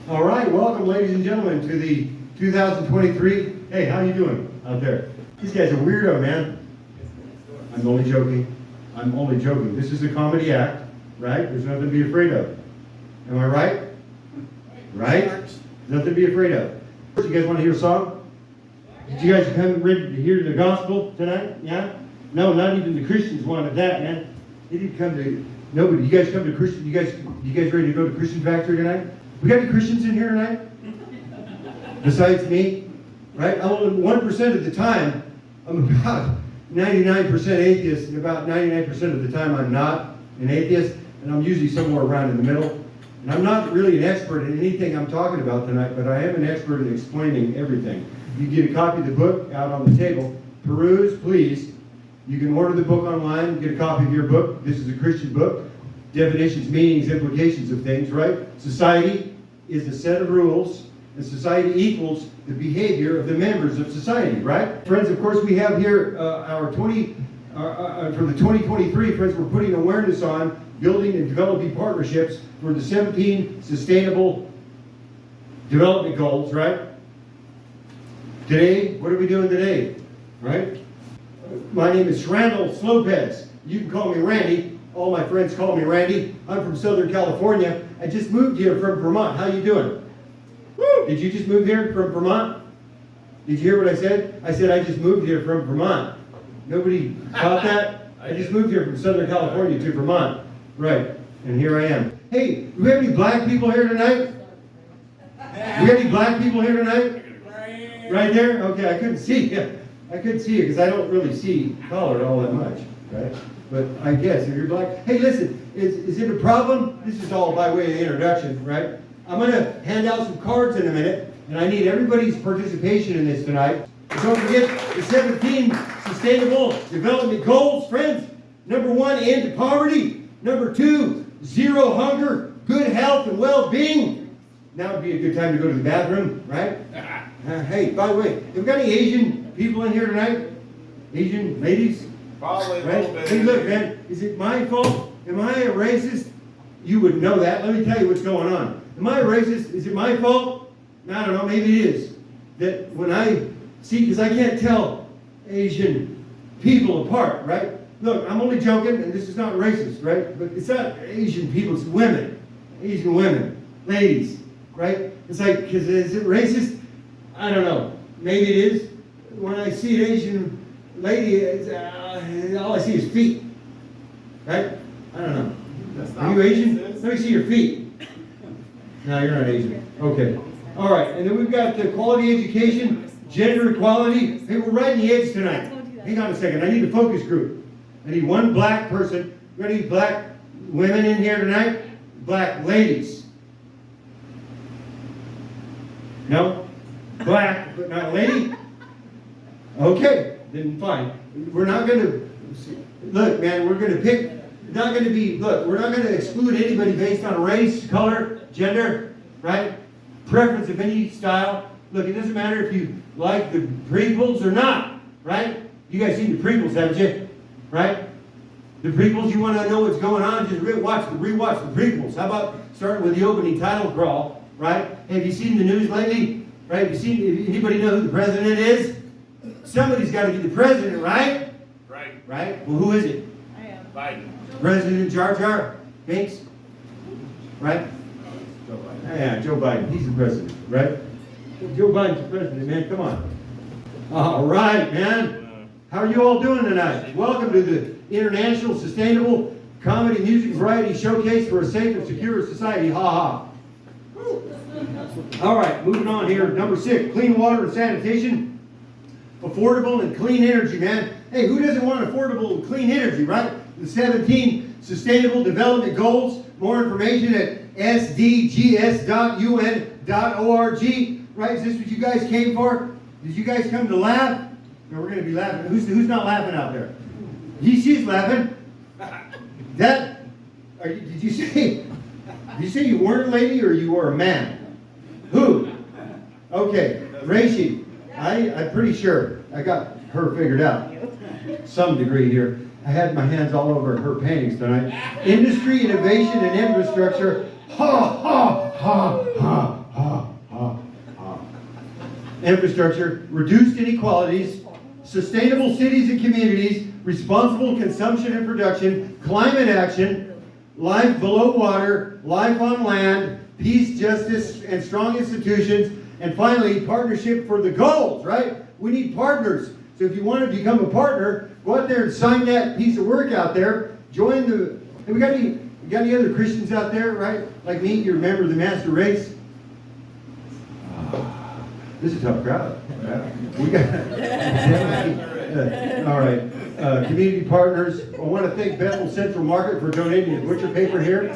All right, welcome, ladies and gentlemen, to the 2023. Hey, how you doing out there? This guy's a weirdo, man. I'm only joking. This is a comedy act, right? There's nothing to be afraid of. Am I right? Right? Nothing to be afraid of. You guys want to hear a song? Did you guys come ready to hear the gospel tonight? Yeah? No, not even the Christians wanted that, man. They didn't come to, nobody. You guys come to Christian, you guys ready to go to Christian Factory tonight? We got any Christians in here tonight? Besides me? Right? I'm only 1% of the time, I'm about 99% atheist, and about 99% of the time I'm not an atheist, and I'm usually somewhere around in the middle. And I'm not really an expert in anything I'm talking about tonight, but I am an expert in explaining everything. You get a copy of the book out on the table. Peruse, please. You can order the book online, get a copy of your book. This is a Christian book. Definitions, meanings, implications of things, right? Society is a set of rules, and society equals the behavior of the members of society, right? Friends, of course, we have here from the 2023, friends, we're putting awareness on building and developing partnerships for the 17 Sustainable Development Goals, right? Today, what are we doing today, right? My name is Srandall Slopez. You can call me Randy. All my friends call me Randy. I'm from Southern California. I just moved here from Vermont. How you doing? Woo! Did you just move here from Vermont? Did you hear what I said? I said I just moved here from Vermont. Nobody caught that? I just moved here from Southern California to Vermont. Right, and here I am. Hey, do we have any black people here tonight? We got any black people here tonight? Right there? Okay, I couldn't see you. Because I don't really see color all that much, right? But I guess if you're black, hey, listen, is it a problem? This is all by way of introduction, right? I'm going to hand out some cards in a minute, and I need everybody's participation in this tonight. Don't forget the 17 Sustainable Development Goals, friends. Number 1, end to poverty. Number 2, zero hunger, good health, and well-being. Now would be a good time to go to the bathroom, right? Hey, by the way, have we got any Asian people in here tonight? Asian ladies? Probably right? Hey, look, man, is it my fault? Am I a racist? You would know that. Let me tell you what's going on. Am I a racist? Is it my fault? I don't know, maybe it is. That when I see, because I can't tell Asian people apart, right? Look, I'm only joking, and this is not racist, right? But it's not Asian people, it's women. Asian women. Ladies, right? It's like, because is it racist? I don't know. Maybe it is. When I see an Asian lady, all I see is feet. Right? I don't know. Are you Asian? Let me see your feet. No, you're not Asian. Okay. All right. And then we've got the quality education, gender equality. Hey, we're riding the edge tonight. Hang on a second. I need a focus group. I need one black person. We got any black women in here tonight? Black ladies. No? Black, but not a lady? Okay, then fine. We're not going to, look, man, we're going to pick, not going to be, look, we're not going to exclude anybody based on race, color, gender, right? Preference of any style. Look, it doesn't matter if you like the prequels or not, right? You guys seen the prequels, haven't you? Right? The prequels, you want to know what's going on, just rewatch the prequels. How about starting with the opening title crawl, right? Have you seen the news lately? Right? Have you seen, anybody know who the president is? Somebody's got to be the president, right? Right. Right? Well, who is it? I am. Biden. President Jar Jar Binks? Right? Joe Biden. Yeah, Joe Biden. He's the president, right? Joe Biden's the president, man. Come on. All right, man. How are you all doing tonight? Welcome to the International Sustainable Comedy Music Variety Showcase for a Safe and Secure Society. Ha ha. All right, moving on here. Number 6, clean water and sanitation. Affordable and clean energy, man. Hey, who doesn't want affordable and clean energy, right? The 17 Sustainable Development Goals. More information at sdgs.un.org. Right? Is this what you guys came for? Did you guys come to laugh? No, we're going to be laughing. Who's not laughing out there? She's laughing. Did you say you weren't a lady or you were a man? Who? Okay, Reishi. I'm pretty sure I got her figured out. Some degree here. I had my hands all over her paintings tonight. Industry, innovation, and infrastructure. Ha, ha, ha, ha, ha. infrastructure, reduced inequalities, sustainable cities and communities, responsible consumption and production, climate action, life below water, life on land, peace, justice, and strong institutions, and finally, partnership for the goals, right? We need partners. So if you want to become a partner, go out there and sign that piece of work out there. Join the... Have we got any other Christians out there, right? Like me, you're a member of the Master Race. This is a tough crowd. We got... all right. Community partners. I want to thank Bethel Central Market for donating the butcher paper here.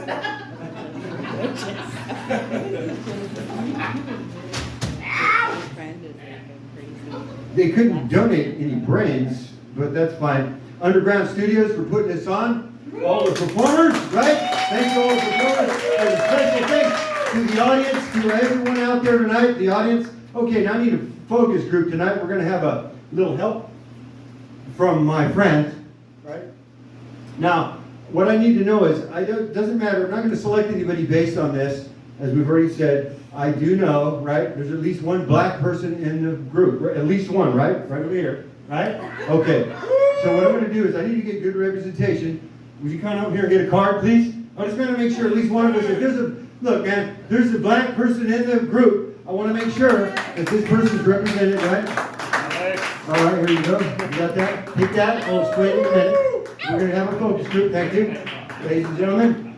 They couldn't donate any brains, but that's fine. Underground Studios for putting this on. All the performers, right? Thanks to all the performers. And a special thanks to the audience, to everyone out there tonight, the audience. Okay, now I need a focus group tonight. We're going to have a little help from my friends, right? Now, what I need to know is, it doesn't matter, I'm not going to select anybody based on this. As we've already said, I do know, right? There's at least one black person in the group, right? At least one, right? Right over here, right? Okay. So what I'm going to do is I need to get good representation. Would you come up here and get a card, please? I just want to make sure at least one of us, if there's a, look, man, there's a black person in the group. I want to make sure that this person's represented, right? All right, here you go. You got that? Take that. I'll explain in a minute. We're going to have a focus group. Thank you, ladies and gentlemen.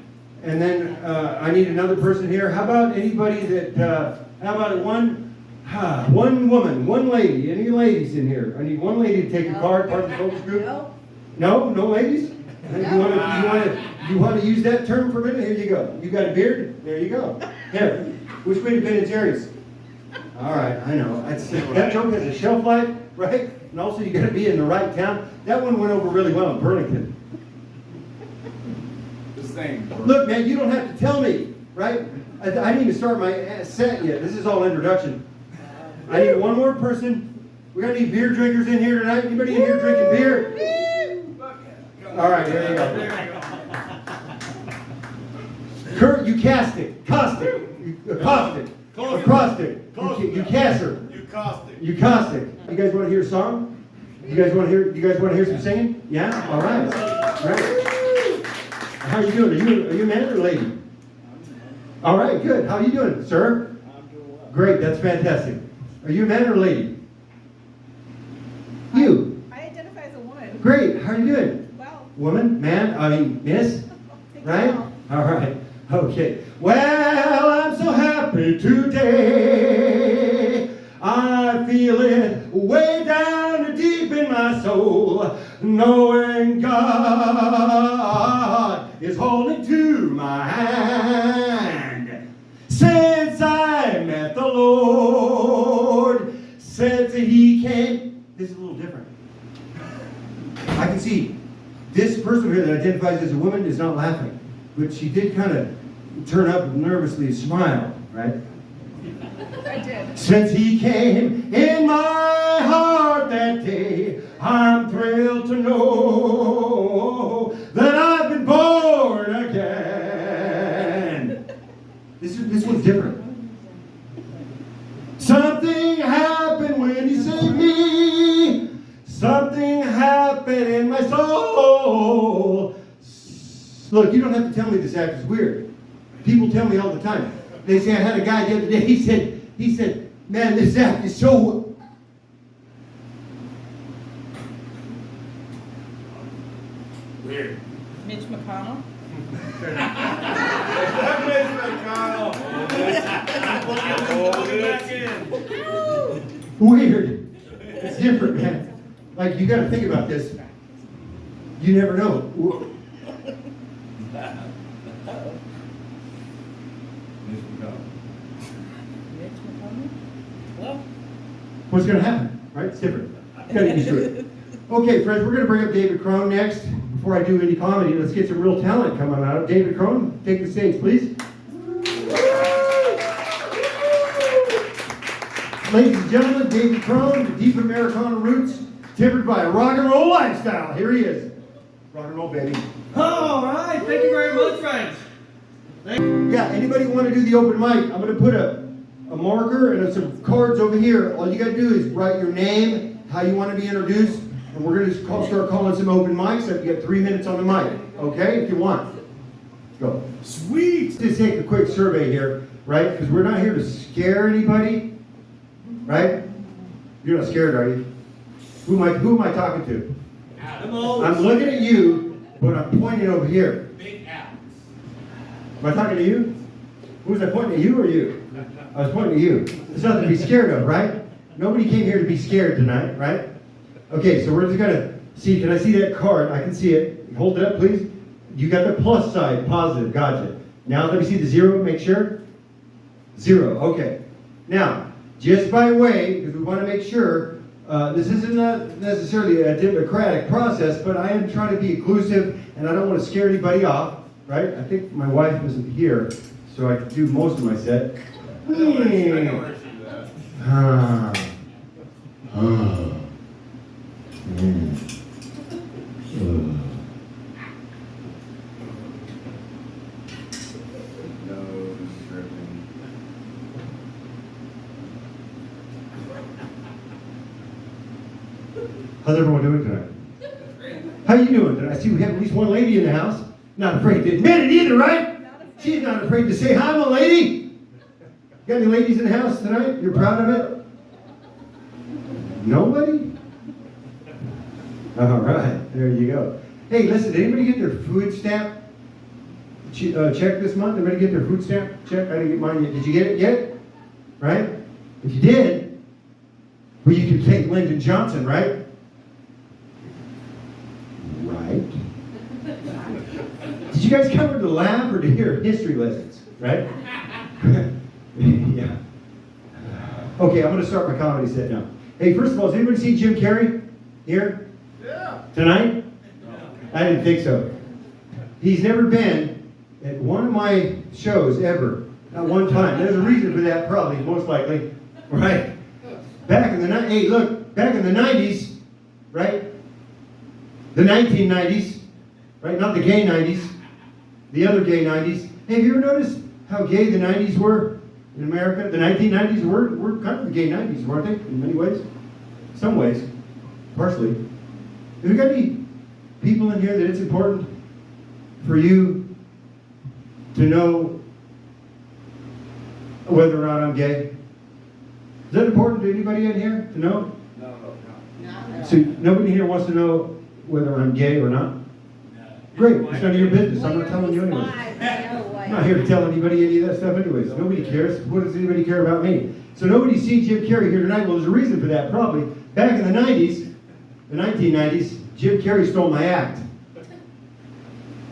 And then I need another person here. How about anybody that, how about one woman, one lady? Any ladies in here? I need one lady to take a card, part of the focus group. No, no ladies? You want to use that term for a minute? Here you go. You got a beard? There you go. Here. Which way to Ben and Jerry's? All right, I know. That joke has a shelf life, right? And also you got to be in the right town. That one went over really well in Burlington. Look, man, you don't have to tell me, right? I didn't even start my set yet. This is all introduction. I need one more person. We got any beer drinkers in here tonight? Anybody in here drinking beer? All right, there you go. Kurt, you caustic, caustic, caustic, acrostic, you casser, you caustic. You guys want to hear a song? You guys want to hear some singing? Yeah. All right. Right. How you doing? Are you a man or a lady? All right, good. How are you doing, sir? I'm doing well. Great, that's fantastic. Are you a man or a lady? You. I identify as a woman. Great. How are you doing? Well. Woman, man, I mean, miss? Right? All right. Okay. Well, I'm so happy today. I feel it way down deep in my soul, knowing God is holding to my hand. Since I met the Lord, since He came. This is a little different. I can see this person here that identifies as a woman is not laughing, but she did kind of turn up nervously and smile, right? I did. Since He came in my heart that day, I'm thrilled to know that I've been born again. This one's different. Something happened when He saved me. Something happened in my soul. Look, you don't have to tell me this act is weird. People tell me all the time. They say, I had a guy the other day, he said, man, this act is so... Weird. Mitch McConnell. Weird. It's different, man. Like, you got to think about this. You never know. Well, What's going to happen, right? It's different. You got to get used to it. Okay, friends, we're going to bring up David Crone next. Before I do any comedy, let's get some real talent coming out. David Crone, take the stage, please. Ladies and gentlemen, David Crone, the deep Americana roots, tempered by a rock and roll lifestyle. Here he is. Rock and roll, baby. All right, thank you very much, friends. Yeah, anybody want to do the open mic? I'm going to put a a marker and some cards over here. All you got to do is write your name, how you want to be introduced, and we're going to start calling some open mics. You get 3 minutes on the mic, okay? If you want. Go. Sweet. Just take a quick survey here, right? Because we're not here to scare anybody, right? You're not scared, are you? Who am I talking to? I'm looking at you, but I'm pointing over here. Big Alex. Am I talking to you? Who was I pointing at, you or you? I was pointing at you. There's nothing to be scared of, right? Nobody came here to be scared tonight, right? Okay, so we're just gonna see. Can I see that card? I can see it. Hold it up, please. You got the plus side, positive. Gotcha. Now let me see the zero. Make sure. 0. Okay. Now, just by way, because we want to make sure, this isn't necessarily a democratic process, but I am trying to be inclusive, and I don't want to scare anybody off, right? I think my wife isn't here, so I can do most of my set. I know where she's at. How's everyone doing tonight? How you doing tonight? I see we have at least one lady in the house. Not afraid to admit it either, right? She's not afraid to say hi, I'm a lady. Got any ladies in the house tonight? You're proud of it? Nobody? All right, there you go. Hey, listen, did anybody get their food stamp check this month? Everybody get their food stamp check? I didn't get mine yet. Did you get it yet? Right? If you did, well, you can thank Lyndon Johnson, right? Right. Did you guys come here to laugh or to hear history lessons? Right? Yeah. Okay, I'm going to start my comedy set now. Hey, first of all, has anybody seen Jim Carrey here? Yeah. Tonight? I didn't think so. He's never been at one of my shows ever. Not one time. There's a reason for that, probably, most likely. Right? Back in the 90s, right? The 1990s, right? Not the gay 90s. The other gay 90s. Hey, have you ever noticed how gay the 90s were in America? The 1990s were kind of the gay 90s, weren't they? In many ways. Some ways. Partially. Have you got any people in here that it's important for you to know whether or not I'm gay? Is that important to anybody in here to know? No. So nobody here wants to know whether I'm gay or not? Great, it's none of your business. I'm not telling you anyways. I'm not here to tell anybody any of that stuff anyways. Nobody cares. What does anybody care about me? So nobody's seen Jim Carrey here tonight. Well, there's a reason for that, probably. Back in the 90s, the 1990s, Jim Carrey stole my act.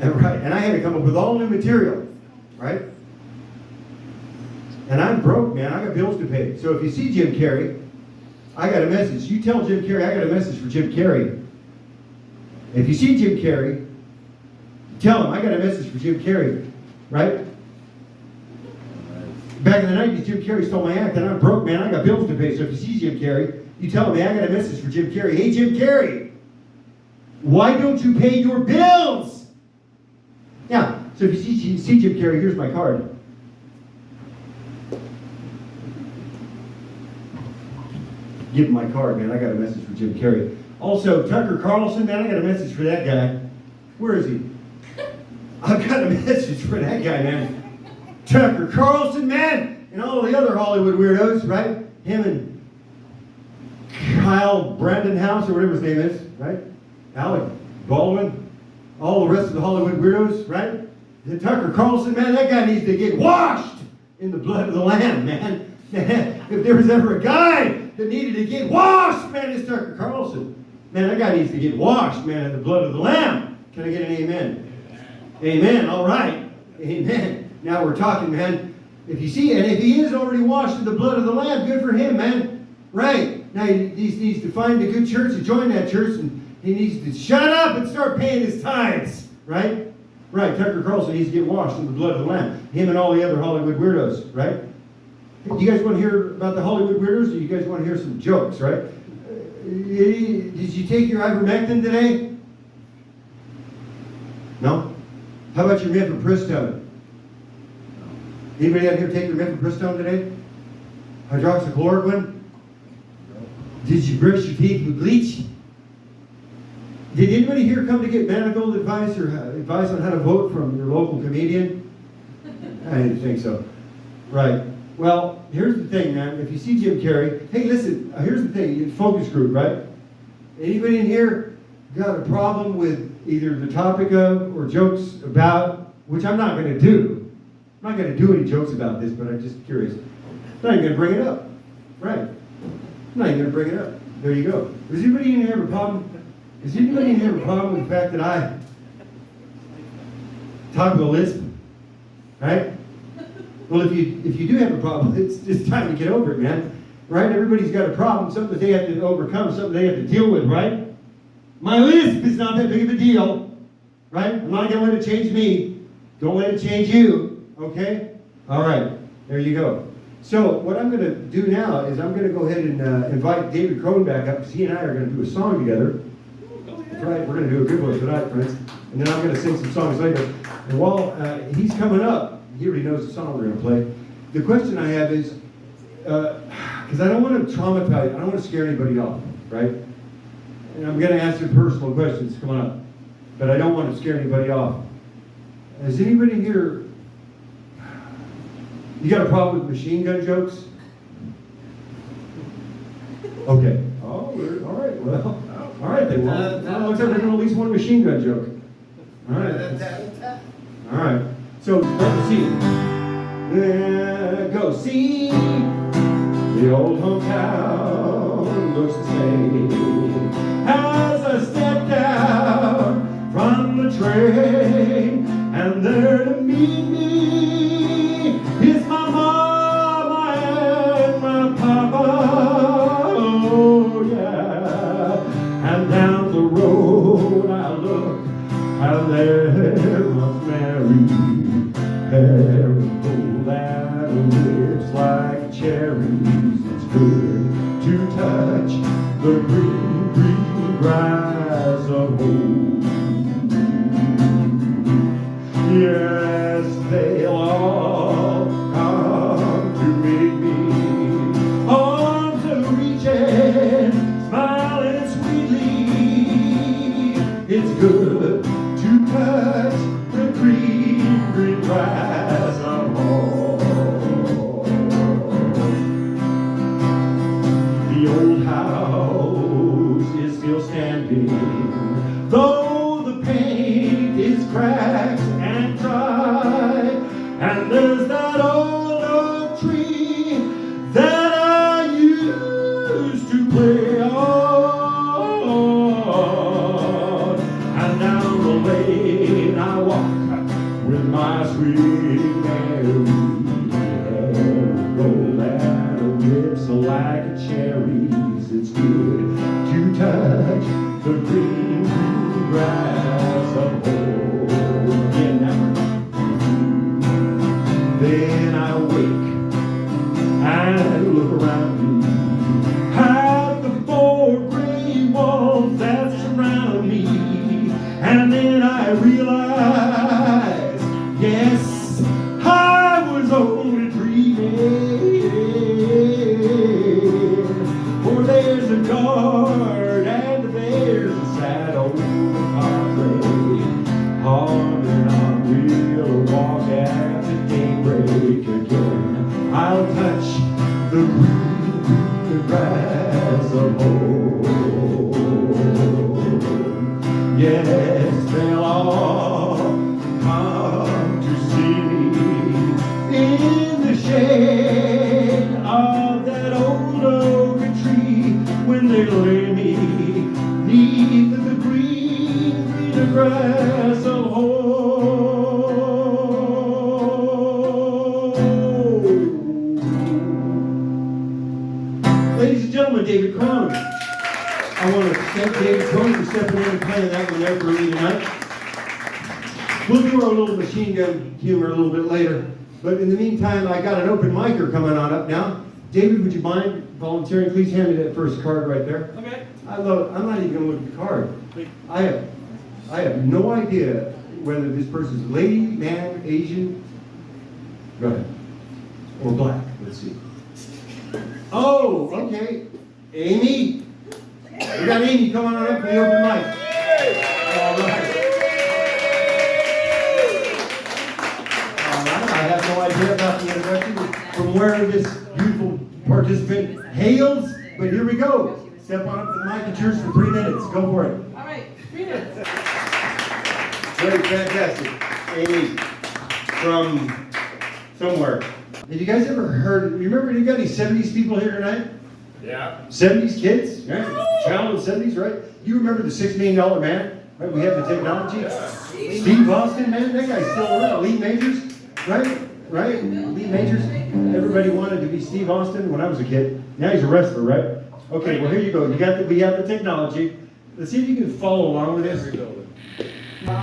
And I had to come up with all new material, right? And I'm broke, man. I got bills to pay. So if you see Jim Carrey, I got a message. You tell Jim Carrey, I got a message for Jim Carrey. If you see Jim Carrey, tell him, I got a message for Jim Carrey, right? Back in the 90s, Jim Carrey stole my act, and I'm broke, man. I got bills to pay. So if you see Jim Carrey, you tell him, hey, I got a message for Jim Carrey. Hey, Jim Carrey, why don't you pay your bills? Yeah, so if you see Jim Carrey, here's my card. Give him my card, man. I got a message for Jim Carrey. Also, Tucker Carlson, man, I got a message for that guy. Where is he? I've got a message for that guy, man. Tucker Carlson, man, and all the other Hollywood weirdos, right? Him and Kyle Brandon House, or whatever his name is, right? Alec Baldwin, all the rest of the Hollywood weirdos, right? And Tucker Carlson, man, that guy needs to get washed in the blood of the Lamb, man. If there was ever a guy that needed to get washed, man, it's Tucker Carlson. Man, that guy needs to get washed, man, in the blood of the Lamb. Can I get an amen? Amen. All right. Amen. Now we're talking, man. If you see, and if he is already washed in the blood of the Lamb, good for him, man. Right. Now he needs to find a good church and join that church, and he needs to shut up and start paying his tithes. Right? Right. Tucker Carlson needs to get washed in the blood of the Lamb. Him and all the other Hollywood weirdos. Right? Do you guys want to hear about the Hollywood weirdos, or you guys want to hear some jokes, right? Did you take your ivermectin today? No? How about your mifepristone? Anybody out here take your mifepristone today? hydroxychloroquine? Did you brush your teeth with bleach? Did anybody here come to get medical advice or advice on how to vote from your local comedian? I didn't think so. Right. Well, here's the thing, man. If you see Jim Carrey, hey, listen, here's the thing. It's focus group, right? Anybody in here got a problem with either the topic of or jokes about, which I'm not going to do. I'm not going to do any jokes about this, but I'm just curious. I'm not even going to bring it up. Right. I'm not even going to bring it up. There you go. Does anybody in here have a problem? Does anybody in here have a problem with the fact that I talk with a lisp? Right? Well, if you do have a problem, it's time to get over it, man. Right? Everybody's got a problem, something that they have to overcome, something they have to deal with, right? My lisp is not that big of a deal, right? I'm not going to let it change me. Don't let it change you, okay? All right, there you go. So what I'm going to do now is I'm going to go ahead and invite David Crone back up, because he and I are going to do a song together. That's right, we're going to do a good one tonight, friends. And then I'm going to sing some songs later. And while he's coming up, he already knows the song we're going to play. The question I have is, because I don't want to traumatize, I don't want to scare anybody off, right? And I'm going to ask you personal questions, come on up. But I don't want to scare anybody off. Has anybody here, you got a problem with machine gun jokes? Okay. Oh, all right, well, all right then. Well, looks like we're doing at least one machine gun joke. All right. All right. So, let's see. Go see. The old hometown looks the same as I stepped out from the train, and there to meet me is my mama and my papa. Oh yeah, and down the road I look, and there was Mary. Hair of gold and her lips like cherries. It's good to touch the green, green grass of home. Yes, they'll all come to meet me, arms are reaching, smiling sweetly. It's good to touch the green, green grass of home. The old house is still standing, though the paint is cracked and dry, and there's that old oak tree that I used to play on, and down the lane I walk with my sweet Mary. Hair of gold and her lips like cherries. It's good to touch the green, green grass of home. Again now. Then I wake and look around me at the four gray walls that surround me, and then I realize, yes, I was only dreaming. For there's a guard and there's a sad old comrade, humming on we'll walk after daybreak again. I'll touch the green, green grass of home. Yes, they'll all come to see me in the shade of that old oak tree, when they lay me neath the green, green grass of home. Ladies and gentlemen, David Crone. I want to thank David Crone for stepping in and playing that one there for me tonight. We'll do our little machine gun humor a little bit later. But in the meantime, I got an open micer coming on up now. David, would you mind volunteering? Please hand me that first card right there. Okay. I'm not even going to look at the card. I have no idea whether this person's a lady, man, Asian. Go ahead. Or black. Let's see. Oh, okay. Amy? We got Amy. Come on up for the open mic. All right. I have no idea about the introduction from where this beautiful participant hails, but here we go. Step on up to the mic in church for 3 minutes. Go for it. All right, 3 minutes. Very fantastic. Amy, from somewhere. Have you guys ever heard, you remember, you got any 70s people here tonight? Yeah. 70s kids? Right? Child of the 70s, right? You remember the $6 million man? Right? We have the technology. Yeah. Steve Austin, man, that guy's still around. Lee Majors, right? Right? Lee Majors. Everybody wanted to be Steve Austin when I was a kid. Now he's a wrestler, right? Okay, well here you go. We have the technology. Let's see if you can follow along with this. La,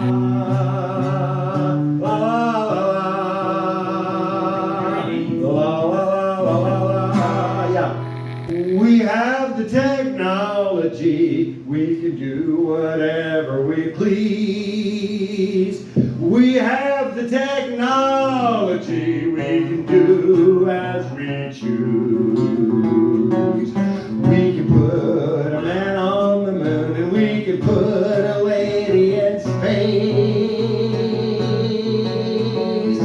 la, la, la, la, la, yeah. We have the technology. We can do whatever we please. We have the technology. We can do as we choose. We can put a man on the moon, and we can put a lady in space.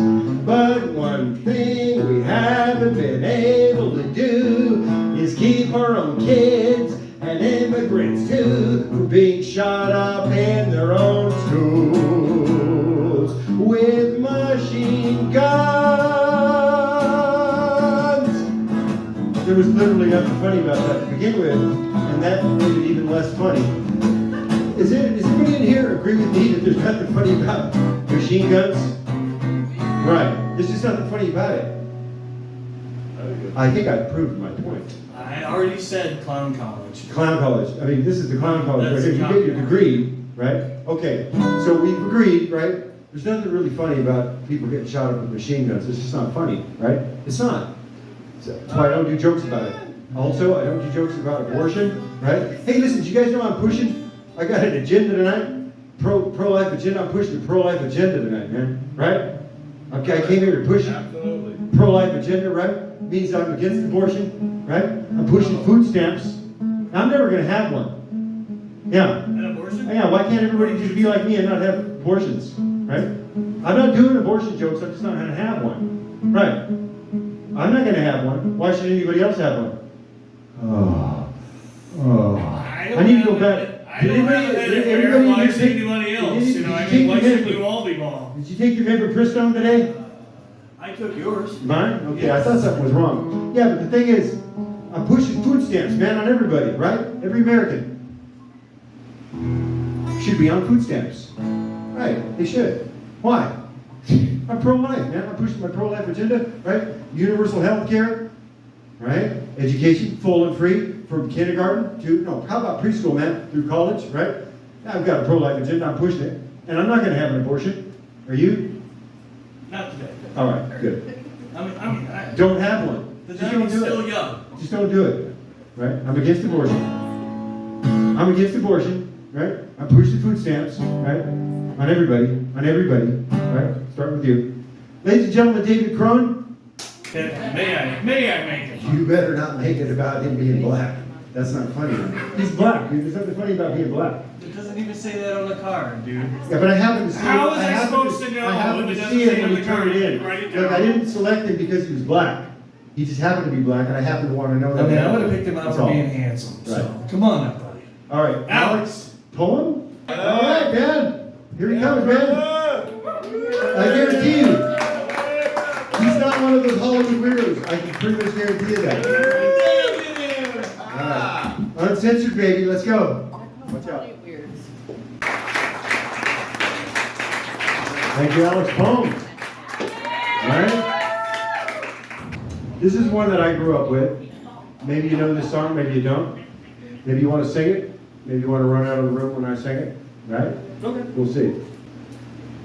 But one thing we haven't been able to do is keep our own kids and immigrants too from being shot up in their own schools with machine guns. There was literally nothing funny about that to begin with, and that made it even less funny. Does anybody in here agree with me that there's nothing funny about machine guns? Right. There's just nothing funny about it. I think I proved my point. I already said clown college. Clown college. I mean, this is the clown college. That's Right? If you the get your clown degree, right? Okay. So we've agreed, right? There's nothing really funny about people getting shot up with machine guns. It's just not funny, right? It's not. So that's why I don't do jokes about it. Also, I don't do jokes about abortion, right? Hey, listen, do you guys know I'm pushing? I got an agenda tonight. Pro-life agenda. I'm pushing the pro-life agenda tonight, man. Right? Okay, I came here to push Absolutely. pro-life agenda, right? Means I'm against abortion, right? I'm pushing food stamps. I'm never going to have one. Yeah. An abortion? Yeah, why can't everybody just be like me and not have abortions, right? I'm not doing abortion jokes, I'm just not going to have one. Right. I'm not going to have one. Why should anybody else have one? I need to go back. I don't have a head of hair. Why should anybody else? You know, I mean, why should we all be bald? Did you take your favorite Pristone today? I took yours. Mine? Okay, I thought something was wrong. Yeah, but the thing is, I'm pushing food stamps, man, on everybody, right? Every American should be on food stamps. Right, they should. Why? I'm pro-life, man. I'm pushing my pro-life agenda, right? Universal health care, right? Education, full and free, from kindergarten to, no, how about preschool, man, through college, right? I've got a pro-life agenda, I'm pushing it. And I'm not going to have an abortion. Are you? Not today. All right, good. I mean, Don't have one. the Just time don't is do still it. young. Just don't do it, right? I'm against abortion. I'm against abortion, right? I'm pushing food stamps, right? On everybody, right? Starting with you. Ladies and gentlemen, David Crone. May I make it? You better not make it about him being black. That's not funny. He's black, dude. There's nothing funny about being black. It doesn't even say that on the card, dude. Yeah, but I happen to see How it. was I supposed to know I happened if to it see doesn't it say when on he the turned card? it in. Write it Look, down. I didn't select him because he was black. He just happened to be black, and I happen to want to know I that. mean, I would have picked him out That's for all. being handsome. So, Right. come on up, buddy. All right, Alex Poem? All right, man. Here he comes, man. I guarantee you, he's not one of those Hollywood weirdos. I can pretty much guarantee you that. All right. Uncensored, baby. Let's go. Watch out. Thank you, Alex Poem. All right. This is one that I grew up with. Maybe you know this song, maybe you don't. Maybe you want to sing it. Maybe you want to run out of the room when I sing it. Right? Okay. We'll see.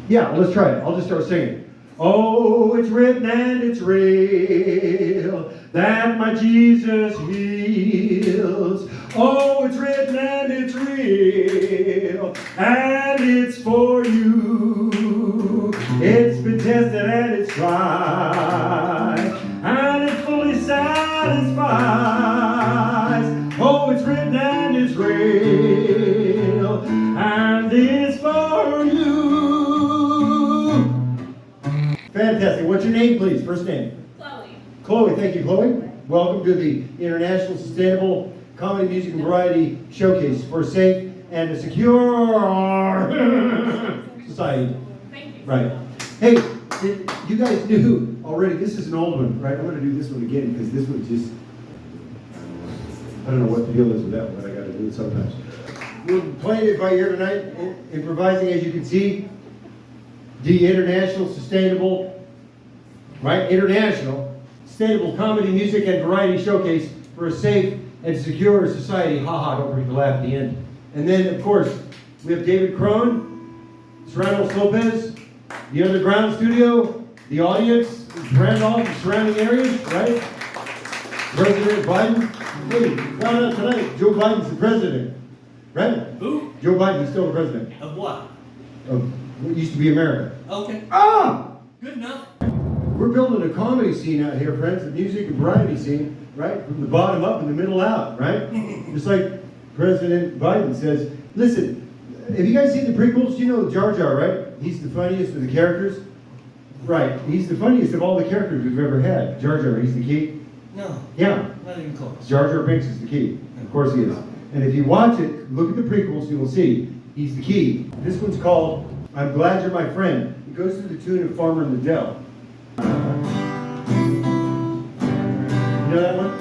Yeah, let's try it. I'll just start singing. Oh, it's written and it's real that my Jesus heals. Oh, it's written and it's real and it's for you. It's been tested and it's tried and it's fully satisfied. Fantastic. What's your name, please? First name. Chloe. Chloe. Thank you, Chloe. Welcome to the International Sustainable Comedy, Music, and Variety Showcase for a safe and a secure society. Thank you. Right. Hey, you guys knew already, this is an old one, right? I'm going to do this one again because this one just, I don't know what the deal is with that one, but I got to do it sometimes. We're playing it by ear tonight, improvising, as you can see, the International Sustainable, right? International Sustainable Comedy, Music, and Variety Showcase for a safe and secure society. Ha ha, don't forget to laugh at the end. And then, of course, we have David Crone, Srandall Slopez, the underground studio, the audience, Randolph and surrounding areas, right? President Biden. Hey, found out tonight, Joe Biden's the president, right? Who? Joe Biden is still the president Of what? of what used to be America. Okay. Ah! Good enough. We're building a comedy scene out here, friends, a music and variety scene, right? From the bottom up and the middle out, right? Just like President Biden says. Listen, have you guys seen the prequels? You know Jar Jar, right? He's the funniest of the characters. Right. He's the funniest of all the characters we've ever had. Jar Jar, he's the key. No. Yeah. Not even close. Jar Jar Binks is the key. Of course he is. And if you watch it, look at the prequels, you will see he's the key. This one's called I'm Glad You're My Friend. It goes to the tune of Farmer in the Dell. You know that one?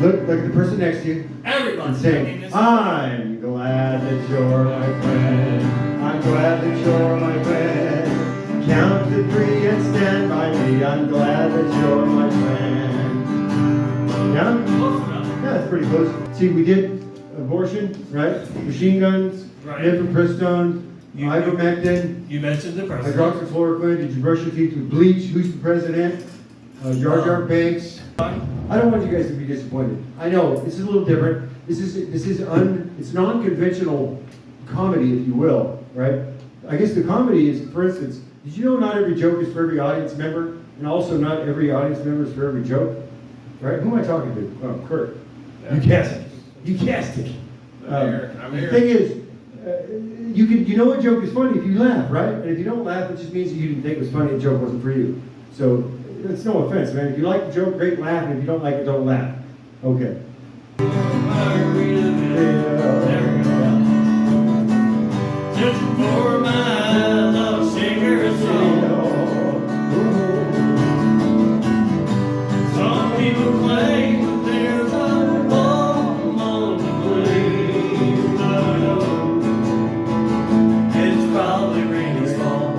Look at the person next to you Everybody. and sing, I'm glad that you're my friend. I'm glad that you're my friend. Count to 3 and stand by me. I'm glad that you're my friend. Yeah? Close enough. Yeah, that's pretty close. See, we did abortion, right? Machine guns, Right. mifepristone, You- ivermectin, You mentioned the president. hydroxychloroquine. Did you brush your teeth with bleach? Who's the president? Jar Jar Binks. I don't want you guys to be disappointed. I know this is a little different. It's non-conventional comedy, if you will, right? I guess the comedy is, for instance, did you know not every joke is for every audience member, and also not every audience member is for every joke, right? Who am I talking to? Oh, Kurt. Yeah. You guessed it. You guessed it. I'm here. The thing is, you know a joke is funny if you laugh, right? And if you don't laugh, it just means that you didn't think it was funny. The joke wasn't for you. So it's no offense, man. If you like the joke, great, laugh. And if you don't like it, don't laugh. Okay. Searching for my love singer song. Some people claim there's a bomb on the grave. It's probably raining small.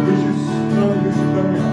Here's your thumbnail.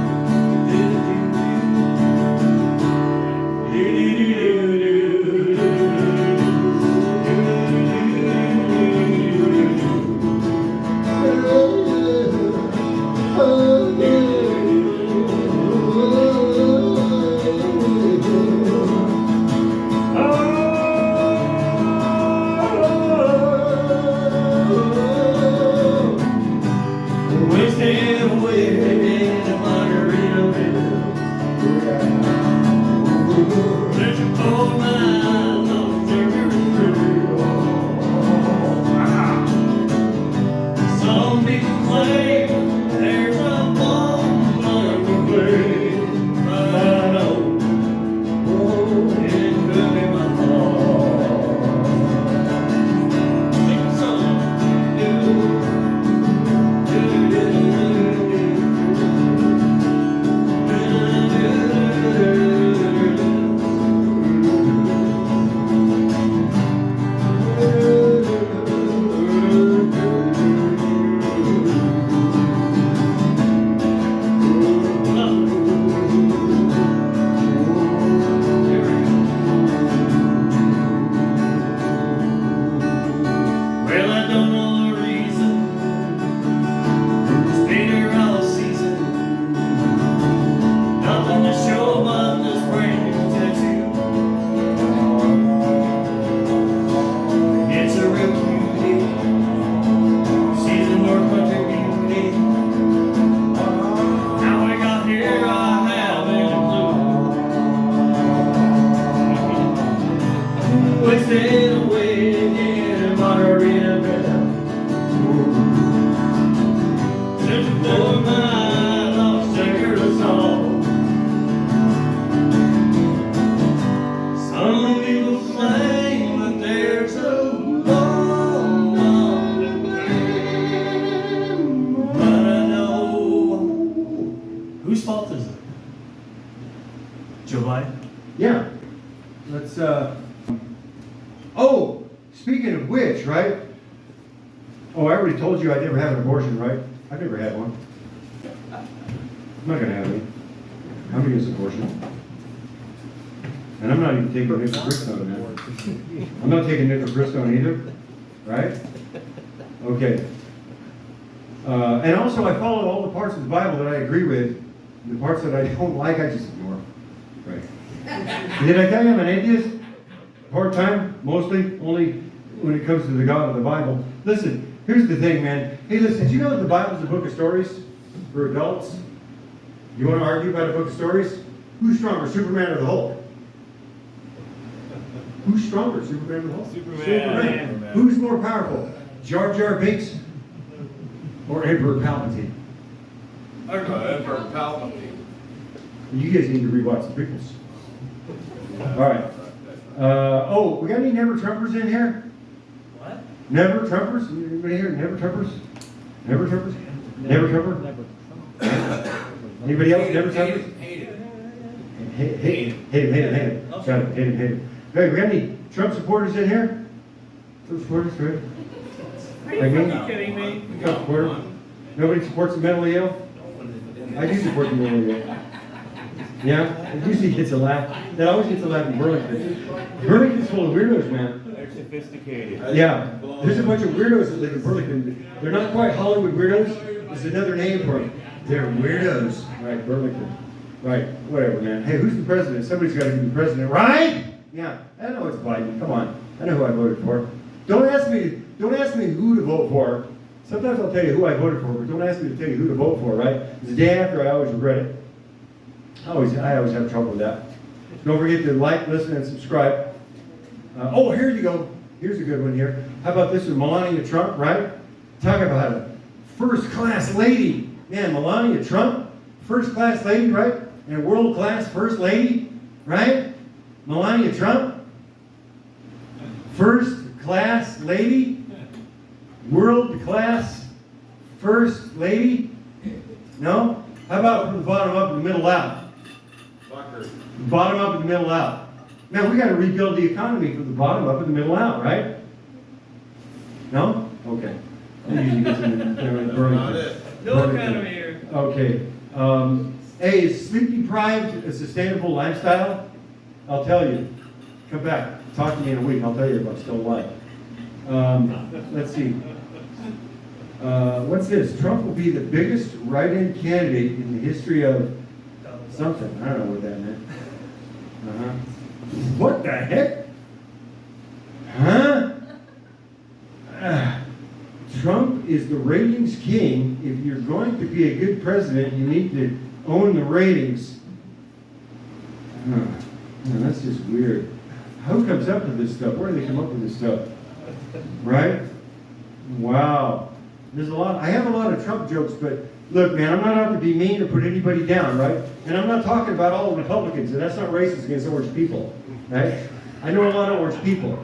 Oh, I already told you I'd never have an abortion, right? I've never had one. I'm not gonna have any. I'm against abortion. And I'm not even taking nifurtridone, man. I'm not taking nifurtridone either, right? Okay. And also, I follow all the parts of the Bible that I agree with. The parts that I don't like, I just ignore. Right. Did I tell you I'm an atheist? Part-time, mostly, only when it comes to the God of the Bible. Listen, here's the thing, man. Hey, listen, did you know that the Bible's a book of stories for adults? You want to argue about a book of stories? Who's stronger, Superman or the Hulk? Who's stronger, Superman or the Hulk? Superman. Who's more powerful, Jar Jar Binks or Emperor Palpatine? Emperor Palpatine. You guys need to rewatch the prequels. All right. Oh, we got any Never Trumpers in here? What? Never Trumpers? Anybody here? Never Trumpers? Never Trumpers? Never Trumper? Anybody else? Never Trumpers? Hate it. Hate him. Got it. Hate him. Hey, we got any Trump supporters in here? Trump supporters, right? Are you Like me? fucking kidding me? Trump supporter? Nobody supports the mentally ill? I do support the mentally ill. Yeah? It usually gets a laugh. That always gets a laugh in Burlington. Burlington's full of weirdos, man. They're sophisticated. Yeah. There's a bunch of weirdos that live in Burlington. They're not quite Hollywood weirdos. There's another name for them. They're weirdos. Right, Burlington. Right, whatever, man. Hey, who's the president? Somebody's got to be the president, right? Yeah, I know it's Biden. Come on. I know who I voted for. Don't ask me who to vote for. Sometimes I'll tell you who I voted for, but don't ask me to tell you who to vote for, right? Because the day after, I always regret it. I always have trouble with that. Don't forget to like, listen, and subscribe. Oh, here you go. Here's a good one here. How about this with Melania Trump, right? Talk about a first-class lady. Man, Melania Trump, first-class lady, right? And a world-class first lady, right? Melania Trump, first-class lady, world-class first lady. No? How about from the bottom up and the middle out? Fucker. Bottom up and the middle out. Man, we got to rebuild the economy from the bottom up and the middle out, right? No? Okay. That usually gets in Not it. No economy here. Okay. A, is sleep deprived a sustainable lifestyle? I'll tell you. Come back. Talk to me in a week. I'll tell you if I'm still alive. Let's see. What's this? Trump will be the biggest write-in candidate in the history of something. I don't know what that meant. What the heck? Huh? Trump is the ratings king. If you're going to be a good president, you need to own the ratings. Man, that's just weird. Who comes up with this stuff? Where do they come up with this stuff? Right? Wow. There's a lot. I have a lot of Trump jokes, but look, man, I'm not out to be mean or put anybody down, right? And I'm not talking about all Republicans, and that's not racist against orange people, right? I know a lot of orange people,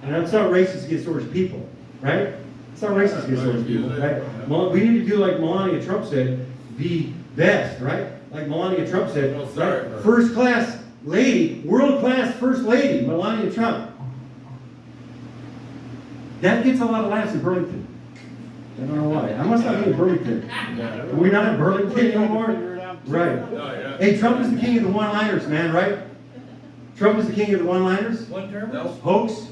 and that's not racist against orange people, right? It's not racist against orange people, right? We need to do like Melania Trump said, the best, right? Like Melania Trump said, right? First class lady, world class first lady, Melania Trump. That gets a lot of laughs in Burlington. I don't know why. I must not be in Burlington. Are we not in Burlington anymore? Right. Hey, Trump is the king of the one-liners, man, right? Trump is the king of the one-liners. One term? Hoax.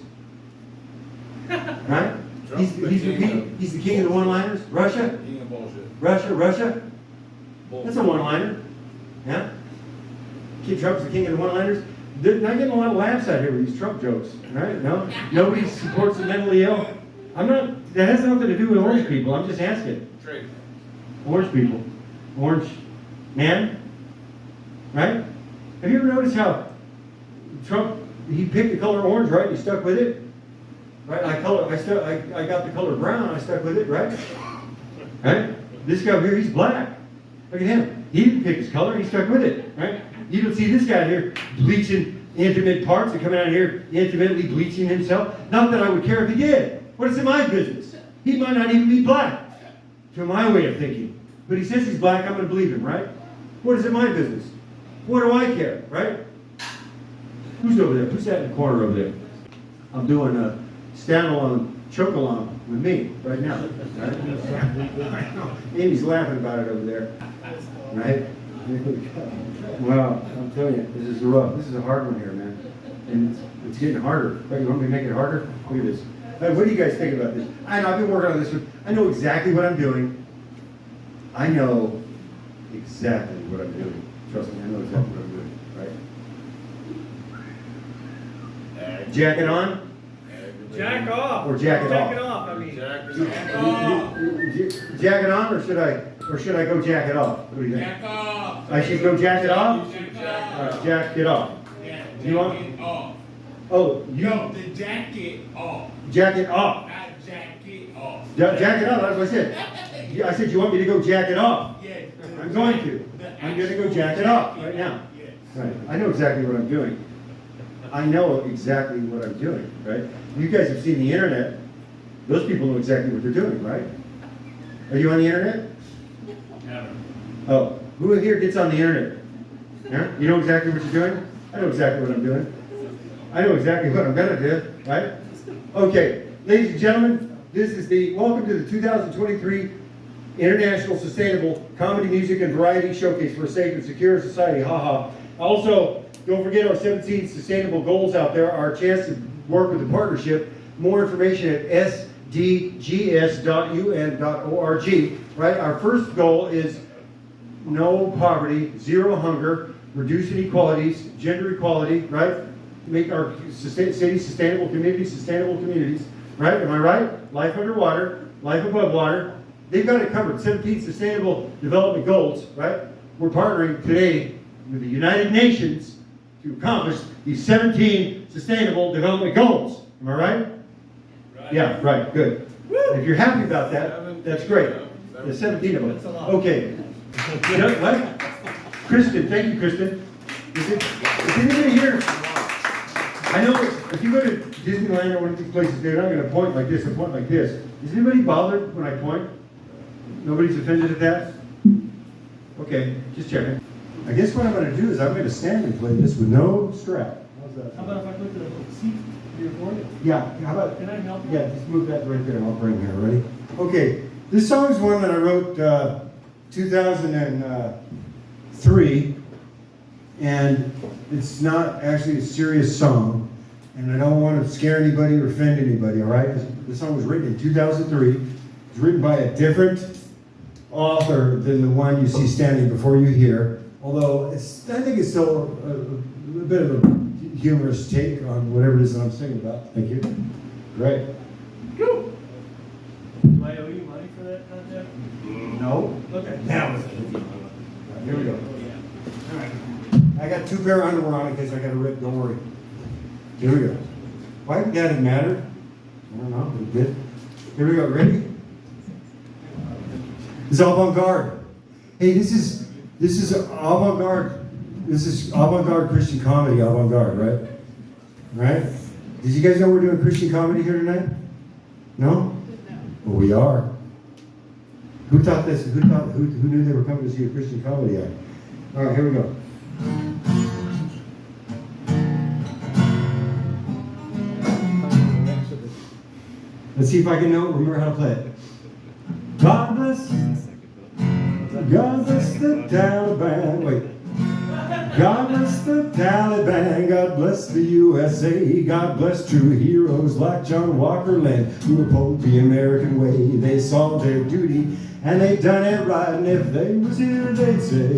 Right? He's the king of the one-liners. Russia. King of bullshit. Russia. That's a one-liner. Yeah? Trump's the king of the one-liners. They're not getting a lot of laughs out here with these Trump jokes, right? No? Nobody supports the mentally ill. I'm not, that has nothing to do with orange people. I'm just asking. Trade. Orange people. Orange man. Right? Have you ever noticed how Trump, he picked the color orange, right? He stuck with it. Right? I got the color brown, I stuck with it, right? Right? This guy over here, he's black. Look at him. He didn't pick his color, he stuck with it, right? You don't see this guy here bleaching intimate parts and coming out here intimately bleaching himself. Not that I would care if he did. What is it my business? He might not even be black, to my way of thinking. But he says he's black, I'm going to believe him, right? What is it my business? What do I care, right? Who's over there? Who's that in the corner over there? I'm doing a standalone choke-along with me right now. Right? Amy's laughing about it over there. Right? Wow, I'm telling you, this is rough. This is a hard one here, man. And it's getting harder. But you want me to make it harder? Look at this. What do you guys think about this? I know, I've been working on this one. I know exactly what I'm doing. I know exactly what I'm doing. Trust me, I know exactly what I'm doing. Right? Jacket on? Jack off. Or jacket Jack off. it off, I mean. Jacket on, or should I go jacket off? What do you think? Jack off. I should go jacket off? Jack All right, jacket off. Yeah, You want- jacket off. Oh, you No, the jacket off. jacket off. Not jacket off. Jacket off, that's what I said. I said you want me to go jacket off. Yeah. I'm going to. I'm going to go jacket off right now. Yeah. Right. I know exactly what I'm doing. I know exactly what I'm doing, right? You guys have seen the internet. Those people know exactly what they're doing, right? Are you on the internet? Never. Oh, who here gets on the internet? Yeah? You know exactly what you're doing? I know exactly what I'm doing. I know exactly what I'm gonna do, right? Okay, ladies and gentlemen, this is welcome to the 2023 International Sustainable Comedy, Music, and Variety Showcase for a Safe and Secure Society. Ha. Also, don't forget our 17 sustainable goals out there, our chance to work with the partnership. More information at sdgs.un.org, right? Our first goal is no poverty, zero hunger, reduce inequalities, gender equality, right? Make our city sustainable communities, right? Am I right? Life underwater, life above water. They've got it covered. 17 sustainable development goals, right? We're partnering today with the United Nations to accomplish these 17 sustainable development goals. Am I right? Yeah, right, good. If you're happy about that, that's great. There's 17 of them. Okay. You know what? Kristen, thank you, Kristen. Is anybody here? I know if you go to Disneyland or one of these places, they're not going to point like this and point like this. Is anybody bothered when I point? Nobody's offended at that? Okay, just checking. I guess what I'm going to do is I'm going to stand and play this with no strap. How's that? How about if I put the seat here for you? Yeah, how about? Can I help you? Yeah, just move that right there and I'll bring here, ready? Okay, this song is one that I wrote 2003, and it's not actually a serious song, and I don't want to scare anybody or offend anybody, all right? The song was written in 2003. It was written by a different author than the one you see standing before you here, although I think it's still a bit of a humorous take on whatever it is that I'm singing about. Thank you. Great. Do I owe you money for that contact? No. Okay. Now, here we go. All right. I got 2 pair of underwear on in case I got a rip. Don't worry. Here we go. Why did that matter? I don't know. It did. Here we go. Ready? It's avant-garde. Hey, this is avant-garde. This is avant-garde Christian comedy. Avant-garde, right? Right? Did you guys know we're doing Christian comedy here tonight? No? Well, we are. Who thought this? Who knew they were coming to see a Christian comedy act? All right, here we go. Let's see if I can remember how to play it. God bless the Taliban. Wait. God bless the Taliban. God bless the USA. God bless true heroes like John Walker Land, who uphold the American way. They saw their duty and they done it right. And if they was here, they'd say,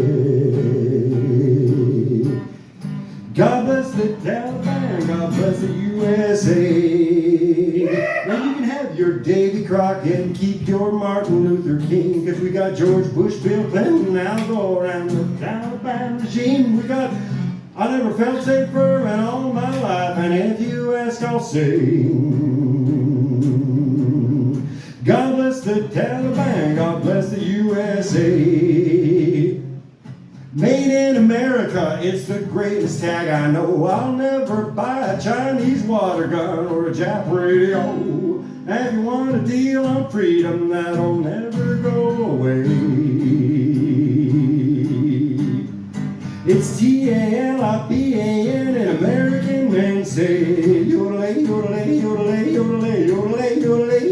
God bless the Taliban. God bless the USA. Now you can have your Davy Crockett and keep your Martin Luther King, because we got George Bush, Bill Clinton, Al Gore, and the Taliban regime. We got, I never felt safer in all my life, and if you ask, I'll sing. God bless the Taliban, God bless the USA. Made in America, it's the greatest tag I know. I'll never buy a Chinese water gun or a Jap radio. And if you want a deal on freedom, that'll never go away. It's T-A-L-I-B-A-N, and American men say, yodelay, yodelay, yodelay, yodelay, yodelay, yodelay.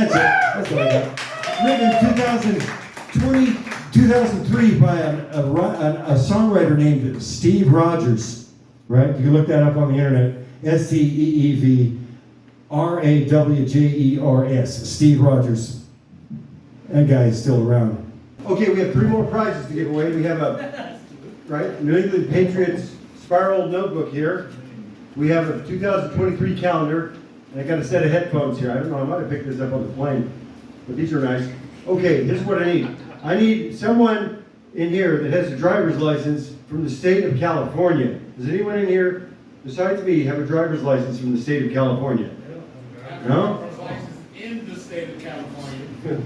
That's it. That's what I got. Written in 2003 by a songwriter named Steve Rogers. Right? You can look that up on the internet. SteeveRawjers. Steve Rogers. That guy is still around. Okay, we have 3 more prizes to give away. We have a New England Patriots spiral notebook here. We have a 2023 calendar, and I got a set of headphones here. I don't know, I might have picked this up on the plane, but these are nice. Okay, here's what I need. I need someone in here that has a driver's license from the state of California. Does anyone in here, besides me, have a driver's license from the state of California? No? Driver's license in the state of California.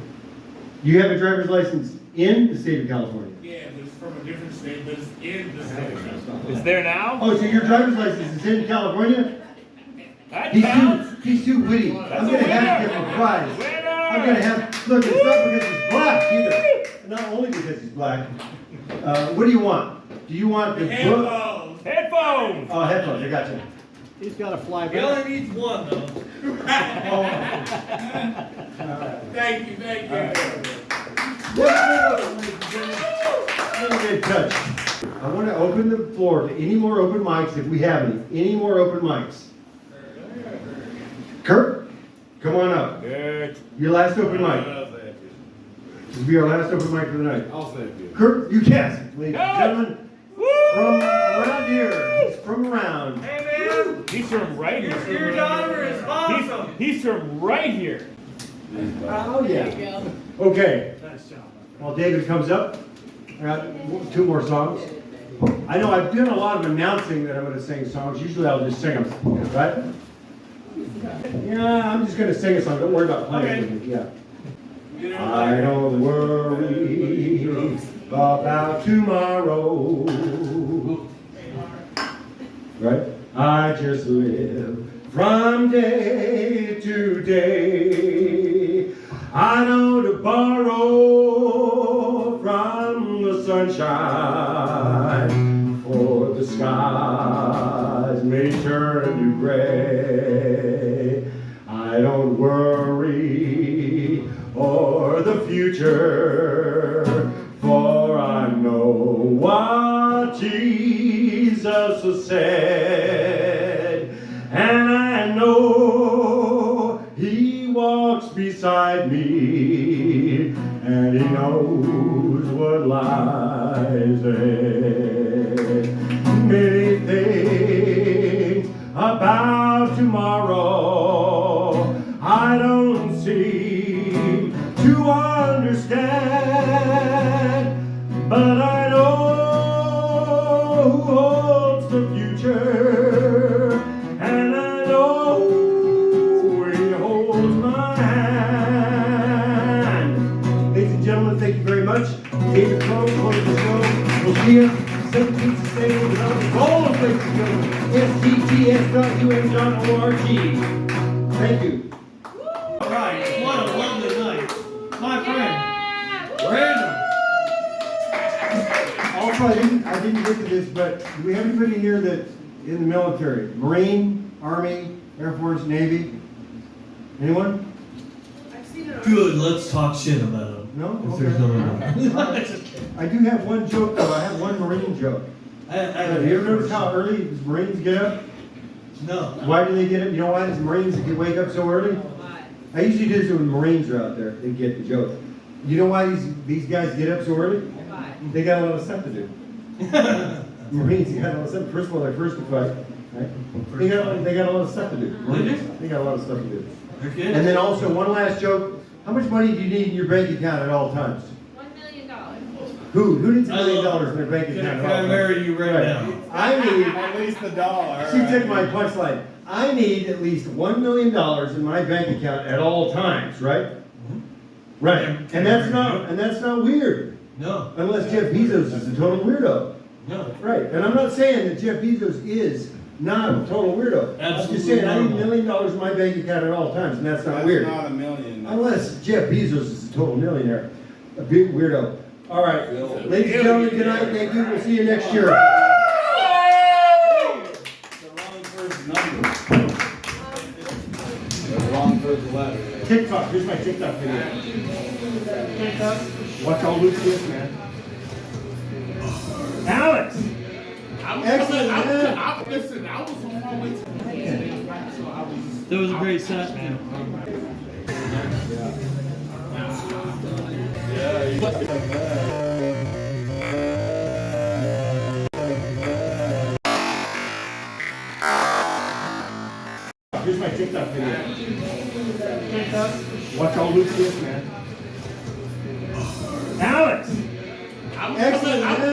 You have a driver's license in the state of California? Yeah, but it's from a different state, but it's in the state of California. Is there now? Oh, so your driver's license is in California? That counts. He's too witty. I'm gonna have to give him a prize. I'm gonna have, look, it's not because he's black either. Not only because he's black. What do you want? Do you want the book? Headphones. Headphones! Oh, headphones, I got you. He's got to fly He back. only needs one though. Thank you, thank you. Good touch. I want to open the floor to any more open mics if we have any. Any more open mics? Kurt, come on up. Good. Your last open mic. This will be our last open mic for the night. I'll say it. Kurt, you guess, ladies and Kurt! gentlemen, from around here. He's from around. Hey man, He's from right here. your daughter is awesome. He's from right here. Oh, There yeah. you go. Okay, Nice job. while David comes up, I got 2 more songs. I know I've done a lot of announcing that I'm going to sing songs. Usually I'll just sing them, right? Yeah, I'm just going to sing a song. Don't worry about playing with me. Yeah. I don't worry about tomorrow. Right? I just live from day to day. I know to borrow from the sunshine, for the skies may turn to gray. I don't worry o'er the future, for I know what Jesus has said, and I know He walks beside me, and He knows what lies ahead. Many things about tomorrow I don't seem to understand, but I know who holds the future, and I know He holds my hand. Ladies and gentlemen, thank you very much. David Crow, close the show. We'll see you 17th Sustainable Development Goal, ladies and gentlemen. STTS.un.org. Thank you. All right, what a lovely night. My friend, Randall. Also, I didn't get to this, but do we have anybody here that's in the military? Marine, Army, Air Force, Navy? Anyone? Good, let's talk shit about him. No? If there's no one. I do have one joke though. I have one Marine joke. Have you ever noticed how early these Marines get up? No. Why do they get up? You know why these Marines wake up so early? I usually do this when Marines are out there. They get the joke. You know why these guys get up so early? They got a lot of stuff to do. Marines got a lot of stuff. First of all, they're first to fight. Right? They got a lot of stuff to do. Marines, they got a lot of stuff to do. They're good. And then also one last joke. How much money do you need in your bank account at all times? $1 million. Who needs $1 million in their bank Can account? I marry you right now? I need. At least $1. She took my punchline. I need at least $1 million in my bank account at all times, right? Right. And that's not weird. No. Unless Jeff Bezos is a total weirdo. No. Right. And I'm not saying that Jeff Bezos is not a total weirdo. I'm just Absolutely saying I need $1 normal. million in my bank account at all times, and that's not That's weird. not $1 million. Unless Jeff Bezos is a total millionaire. A big weirdo. All right. Ladies and gentlemen, good night. Thank you. We'll see you next year. The wrong first number. The wrong first letter. TikTok. Here's my TikTok video. Watch all Luke's this, man. Alex! Excellent, man. Listen, I was on my way to so I was. That was a great set, man. Here's my TikTok video. Watch all Luke's this, man. Alex! I was Excellent, man.